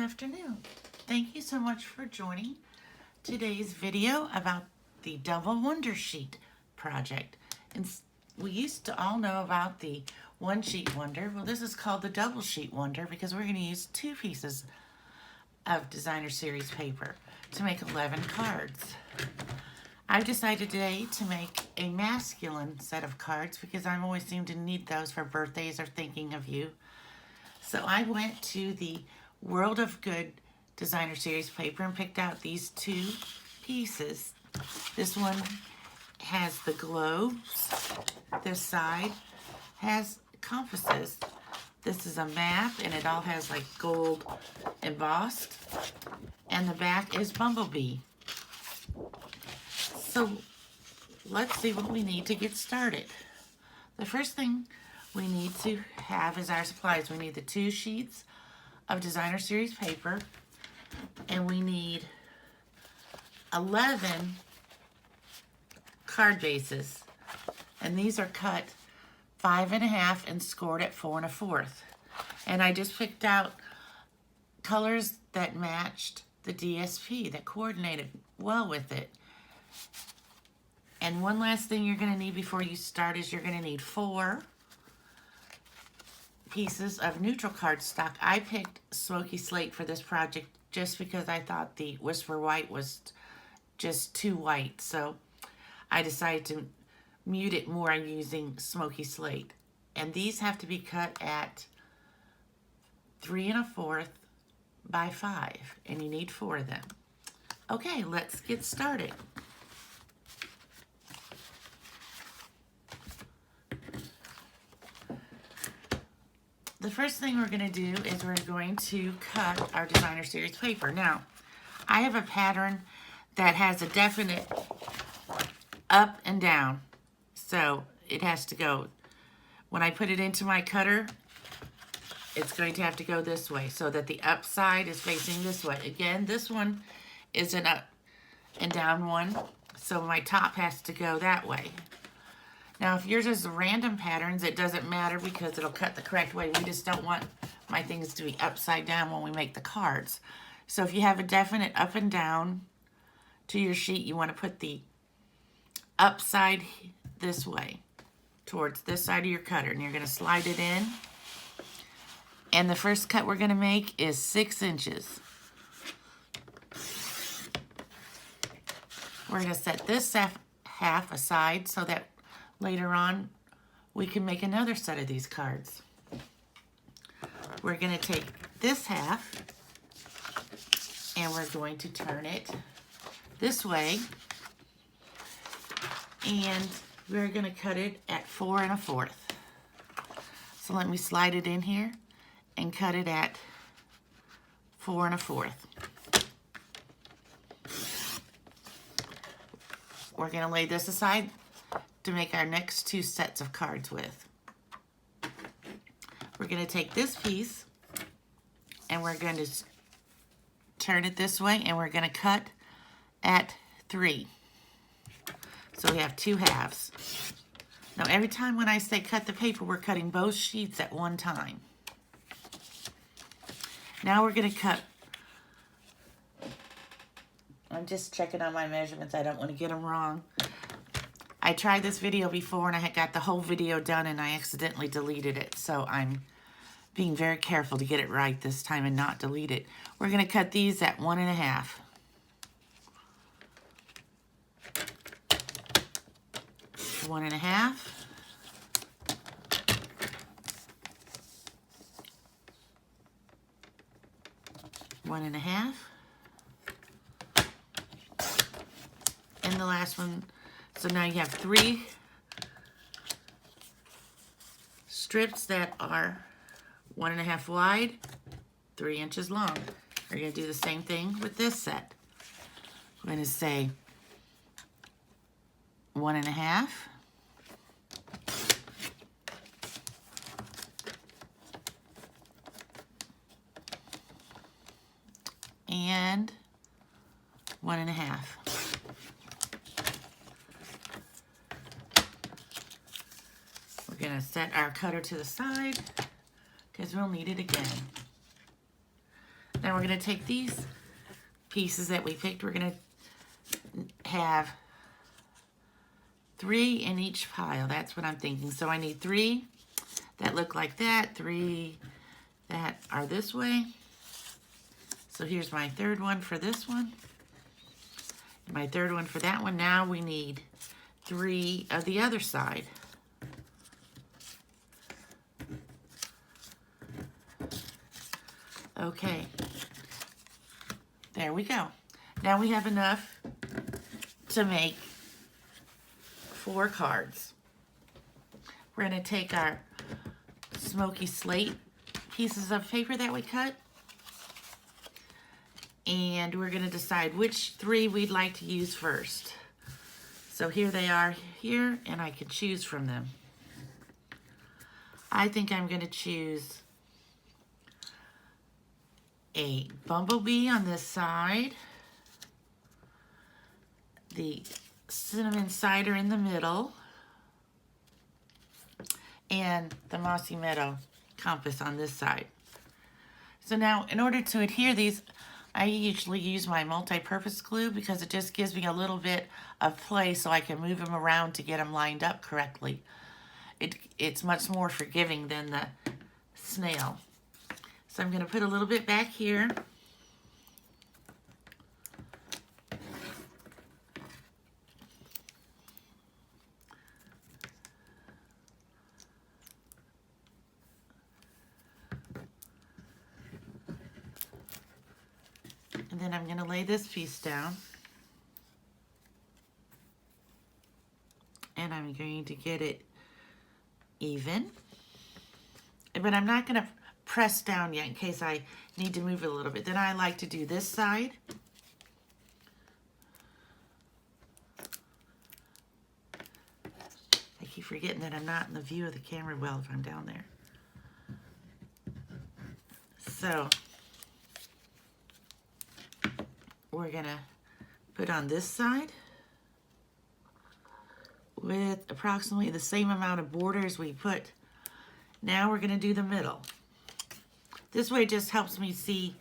afternoon. Thank you so much for joining today's video about the Double Wonder Sheet project. And we used to all know about the one sheet wonder. Well, this is called the double sheet wonder because we're going to use 2 pieces of designer series paper to make 11 cards. I've decided today to make a masculine set of cards because I always seem to need those for birthdays or thinking of you. So I went to the World of Good designer series paper and picked out these 2 pieces. This one has the globes. This side has compasses. This is a map and it all has like gold embossed. And the back is Bumblebee. So let's see what we need to get started. The first thing we need to have is our supplies. We need the 2 sheets of designer series paper, and we need 11 card bases, and these are cut 5 1/2 and scored at 4 1/4. And I just picked out colors that matched the DSP, that coordinated well with it. And one last thing you're going to need before you start is you're going to need 4 pieces of neutral cardstock. I picked Smoky Slate for this project just because I thought the Whisper White was just too white. So I decided to mute it more using Smoky Slate. And these have to be cut at 3 1/4 by 5. And you need 4 of them. Okay, let's get started. The first thing we're going to do is we're going to cut our designer series paper. Now, I have a pattern that has a definite up and down. So it has to go, when I put it into my cutter, it's going to have to go this way so that the up side is facing this way. Again, this one is an up and down one, so my top has to go that way. Now, if yours is random patterns, it doesn't matter because it'll cut the correct way. We just don't want my things to be upside down when we make the cards. So if you have a definite up and down to your sheet, you want to put the upside this way towards this side of your cutter, and you're going to slide it in. And the first cut we're going to make is 6 inches. We're going to set this half aside so that later on we can make another set of these cards. We're going to take this half and we're going to turn it this way, and we're going to cut it at 4 1/4. So let me slide it in here and cut it at 4 1/4. We're going to lay this aside to make our next 2 sets of cards with. We're going to take this piece and we're going to turn it this way, and we're going to cut at 3. So we have 2 halves. Now every time when I say cut the paper, we're cutting both sheets at one time. Now we're going to cut. I'm just checking on my measurements. I don't want to get them wrong. I tried this video before and I had got the whole video done and I accidentally deleted it. So I'm being very careful to get it right this time and not delete it. We're going to cut these at 1 1/2. One and a half. One and a half. And the last one. So now you have 3 strips that are 1 1/2 wide, 3 inches long. We're going to do the same thing with this set. I'm going to say 1 1/2. And 1 1/2. We're going to set our cutter to the side because we'll need it again. Now we're going to take these pieces that we picked. We're going to have 3 in each pile. That's what I'm thinking. So I need 3 that look like that, 3 that are this way. So here's my third one for this one, and my third one for that one. Now we need 3 of the other side. Okay, there we go. Now we have enough to make 4 cards. We're going to take our smoky slate pieces of paper that we cut, and we're going to decide which 3 we'd like to use first. So here they are here, and I can choose from them. I think I'm going to choose a bumblebee on this side, the cinnamon cider in the middle, and the mossy meadow compass on this side. So now, in order to adhere these, I usually use my multi-purpose glue because it just gives me a little bit of play so I can move them around to get them lined up correctly. It's much more forgiving than the snail. So I'm going to put a little bit back here. And then I'm going to lay this piece down. And I'm going to get it even. But I'm not going to press down yet in case I need to move it a little bit. Then I like to do this side. I keep forgetting that I'm not in the view of the camera well if I'm down there. So we're going to put on this side with approximately the same amount of border as we put. Now we're going to do the middle. This way it just helps me see.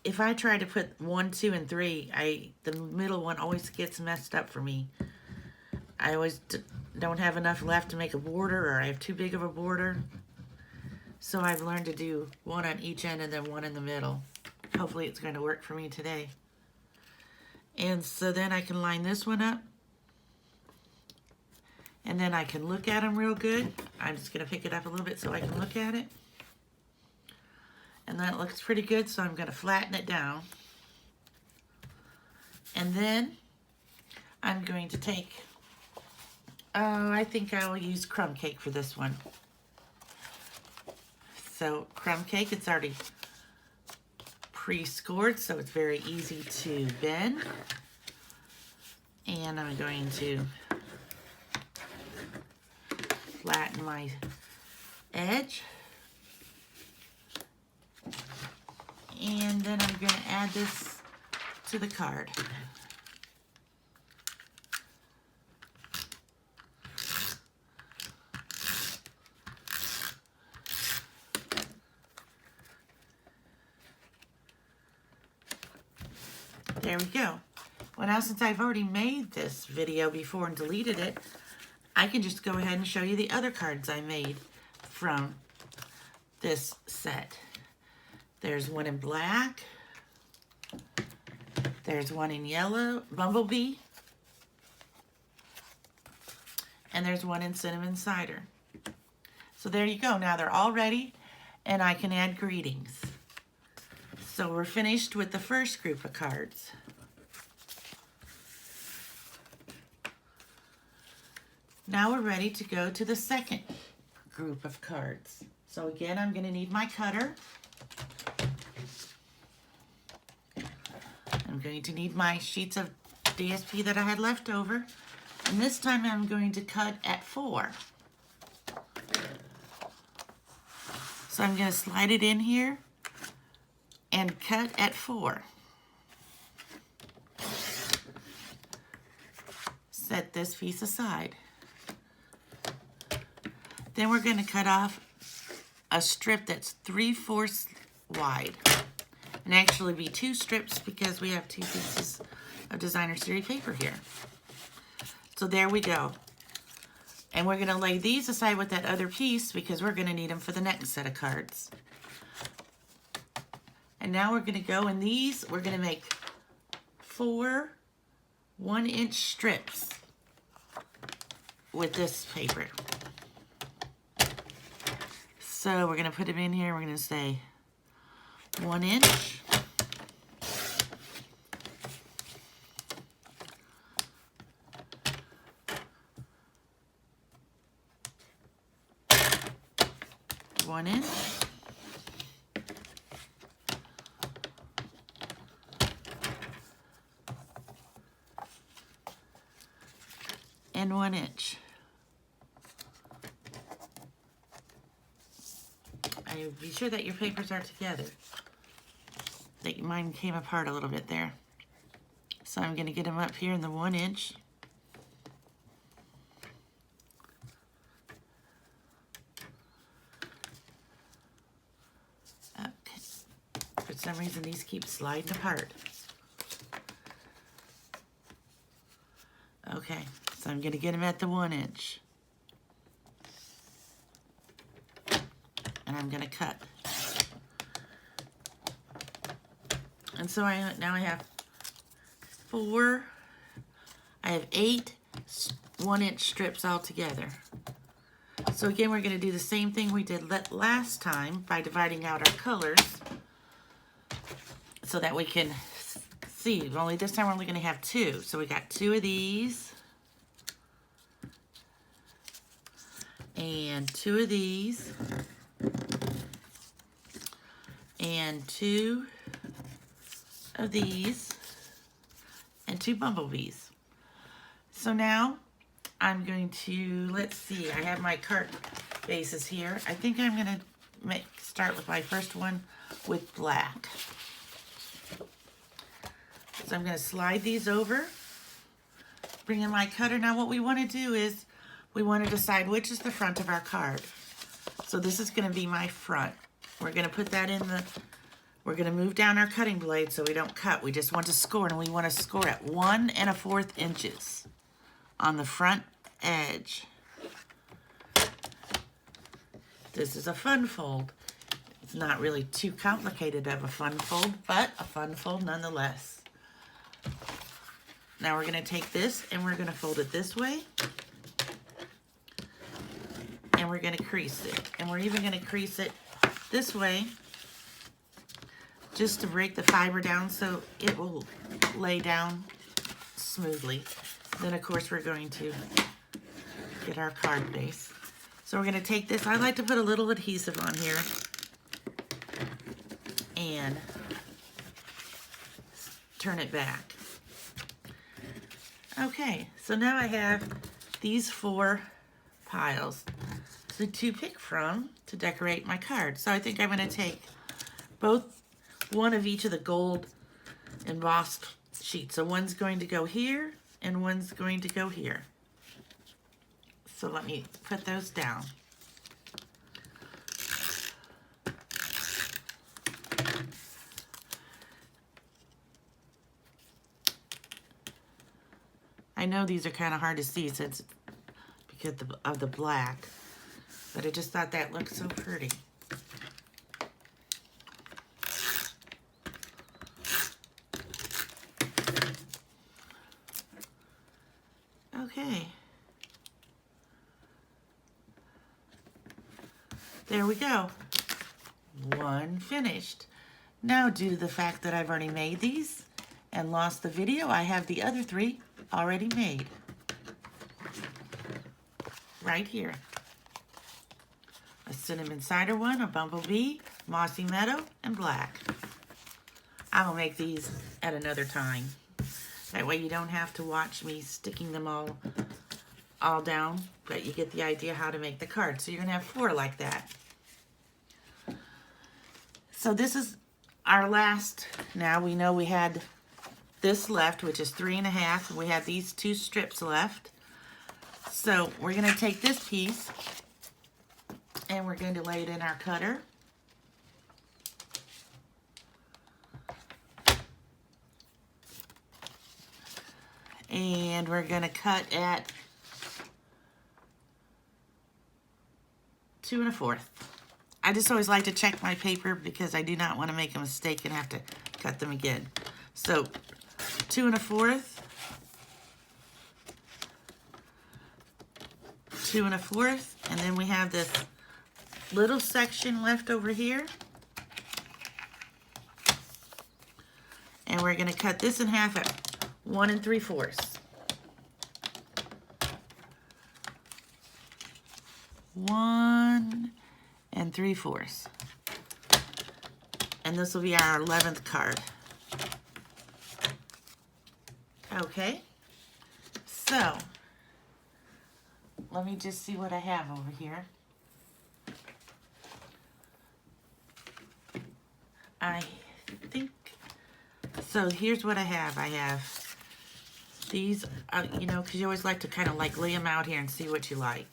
If I try to put 1, 2, and 3, the middle one always gets messed up for me. I always don't have enough left to make a border, or I have too big of a border. So I've learned to do 1 on each end and then 1 in the middle. Hopefully it's going to work for me today. And so then I can line this one up. And then I can look at them real good. I'm just going to pick it up a little bit so I can look at it. And that looks pretty good, so I'm going to flatten it down. And then I'm going to take, I think I will use crumb cake for this one. So crumb cake, it's already pre-scored, so it's very easy to bend. And I'm going to flatten my edge. And then I'm going to add this to the card. There we go. Well, now since I've already made this video before and deleted it, I can just go ahead and show you the other cards I made from this set. There's one in black. There's one in yellow, bumblebee. And there's one in cinnamon cider. So there you go. Now they're all ready, and I can add greetings. So we're finished with the first group of cards. Now we're ready to go to the second group of cards. So again, I'm going to need my cutter. I'm going to need my sheets of DSP that I had left over. And this time I'm going to cut at 4. So I'm going to slide it in here and cut at 4. Set this piece aside. Then we're going to cut off a strip that's 3/4 wide. and actually be 2 strips because we have 2 pieces of designer series paper here. So there we go. And we're going to lay these aside with that other piece because we're going to need them for the next set of cards. And now we're going to go in these, we're going to make 4 1-inch strips with this paper. So we're going to put them in here. We're going to say 1 inch. One inch. And 1 inch. Be sure that your papers are together. That mine came apart a little bit there. So I'm going to get them up here in the 1 inch. Okay. For some reason these keep sliding apart. Okay, so I'm going to get them at the 1 inch. And I'm going to cut. And so now I have 8 1-inch strips all together. So again, we're going to do the same thing we did last time by dividing out our colors so that we can see. Only this time we're only going to have 2. So we got 2 of these and 2 of these and 2 of these and 2 bumblebees. So now I'm going to, let's see, I have my card bases here. I think I'm going to start with my first one with black. So I'm going to slide these over, bring in my cutter. Now what we want to do is we want to decide which is the front of our card. So this is going to be my front. We're going to put that in the, we're going to move down our cutting blade so we don't cut. We just want to score, and we want to score at 1 1/4 inches on the front edge. This is a fun fold. It's not really too complicated of a fun fold, but a fun fold nonetheless. Now we're going to take this and we're going to fold it this way. And we're going to crease it. And we're even going to crease it this way just to break the fiber down so it will lay down smoothly. Then of course we're going to get our card base. So we're going to take this. I like to put a little adhesive on here and turn it back. Okay, so now I have these 4 piles to pick from to decorate my card. So I think I'm going to take one of each of the gold embossed sheets. So one's going to go here and one's going to go here. So let me put those down. I know these are kind of hard to see since because of the black, but I just thought that looked so pretty. Okay. There we go. One finished. Now, due to the fact that I've already made these and lost the video, I have the other 3 already made. Right here. A cinnamon cider one, a bumblebee, mossy meadow, and black. I will make these at another time. That way you don't have to watch me sticking them all down, but you get the idea how to make the card. So you're going to have 4 like that. So this is our last. Now we know we had this left, which is 3 1/2. We have these 2 strips left. So we're going to take this piece and we're going to lay it in our cutter. And we're going to cut at 2 1/4. I just always like to check my paper because I do not want to make a mistake and have to cut them again. So 2 1/4, 2 1/4, and then we have this little section left over here. And we're going to cut this in half at 1 3/4. 1 3/4. And this will be our 11th card. Okay, so let me just see what I have over here. I think, so here's what I have. I have these, you know, because you always like to kind of like lay them out here and see what you like.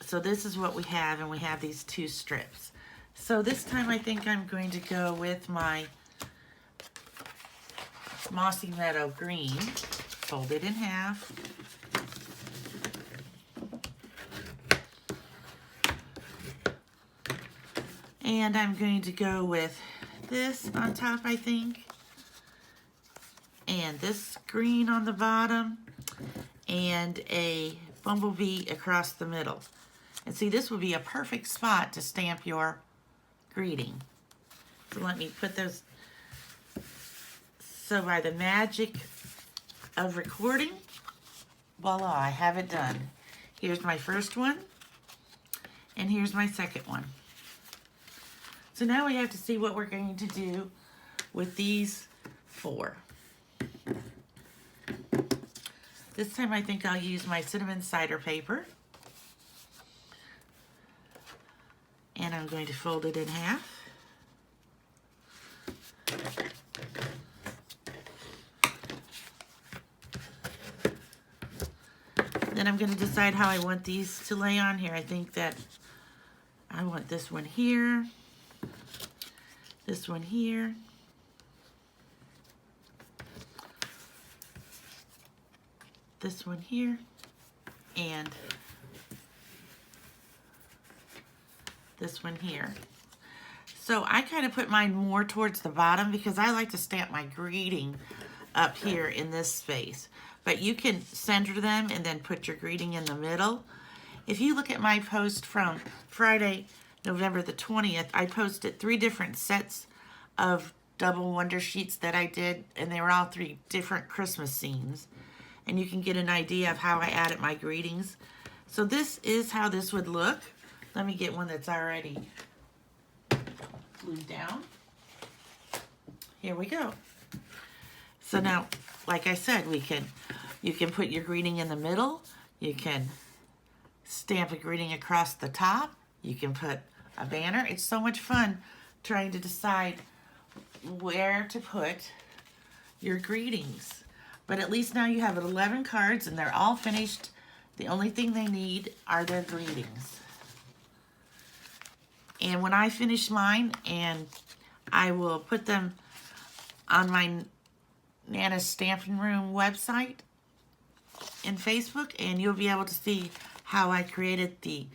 So this is what we have, and we have these 2 strips. So this time I think I'm going to go with my Mossy Meadow green, fold it in half. And I'm going to go with this on top, I think. And this green on the bottom. And a bumblebee across the middle. And see, this would be a perfect spot to stamp your greeting. So let me put those. So by the magic of recording, voila, I have it done. Here's my first one, and here's my second one. So now we have to see what we're going to do with these 4. This time I think I'll use my cinnamon cider paper. And I'm going to fold it in half. Then I'm going to decide how I want these to lay on here. I think that I want this one here, this one here, this one here, and this one here. So I kind of put mine more towards the bottom because I like to stamp my greeting up here in this space. But you can center them and then put your greeting in the middle. If you look at my post from Friday, November the 20th, I posted 3 different sets of double wonder sheets that I did, and they were all 3 different Christmas scenes. And you can get an idea of how I added my greetings. So this is how this would look. Let me get one that's already glued down. Here we go. So now, like I said, you can put your greeting in the middle. You can stamp a greeting across the top. You can put a banner. It's so much fun trying to decide where to put your greetings. But at least now you have 11 cards and they're all finished. The only thing they need are their greetings. And when I finish mine, and I will put them on my Nana's Stamping Room website and Facebook, and you'll be able to see how I created the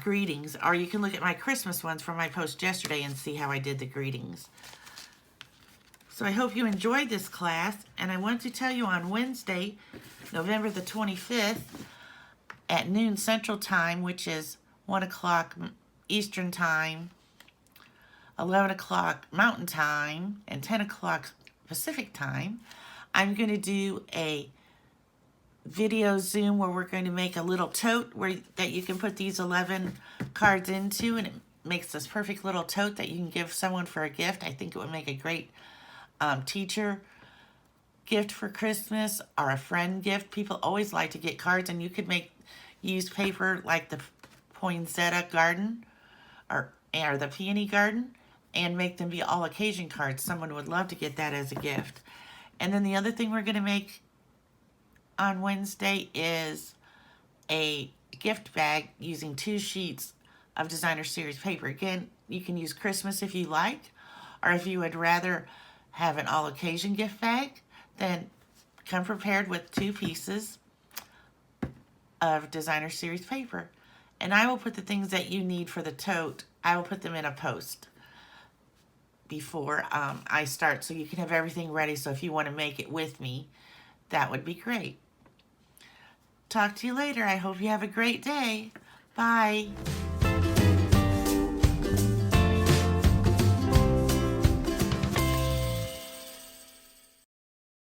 greetings. Or you can look at my Christmas ones from my post yesterday and see how I did the greetings. So I hope you enjoyed this class, and I want to tell you on Wednesday, November the 25th, at noon Central Time, which is 1 o'clock Eastern Time, 11 o'clock Mountain Time, and 10 o'clock Pacific Time, I'm going to do a video Zoom where we're going to make a little tote that you can put these 11 cards into, and it makes this perfect little tote that you can give someone for a gift. I think it would make a great teacher gift for Christmas or a friend gift. People always like to get cards, and you could use paper like the poinsettia garden or the peony garden and make them be all occasion cards. Someone would love to get that as a gift. And then the other thing we're going to make on Wednesday is a gift bag using 2 sheets of designer series paper. Again, you can use Christmas if you like, or if you would rather have an all occasion gift bag, then come prepared with 2 pieces of designer series paper. And I will put the things that you need for the tote, I will put them in a post before I start, so you can have everything ready. So if you want to make it with me, that would be great. Talk to you later. I hope you have a great day. Bye.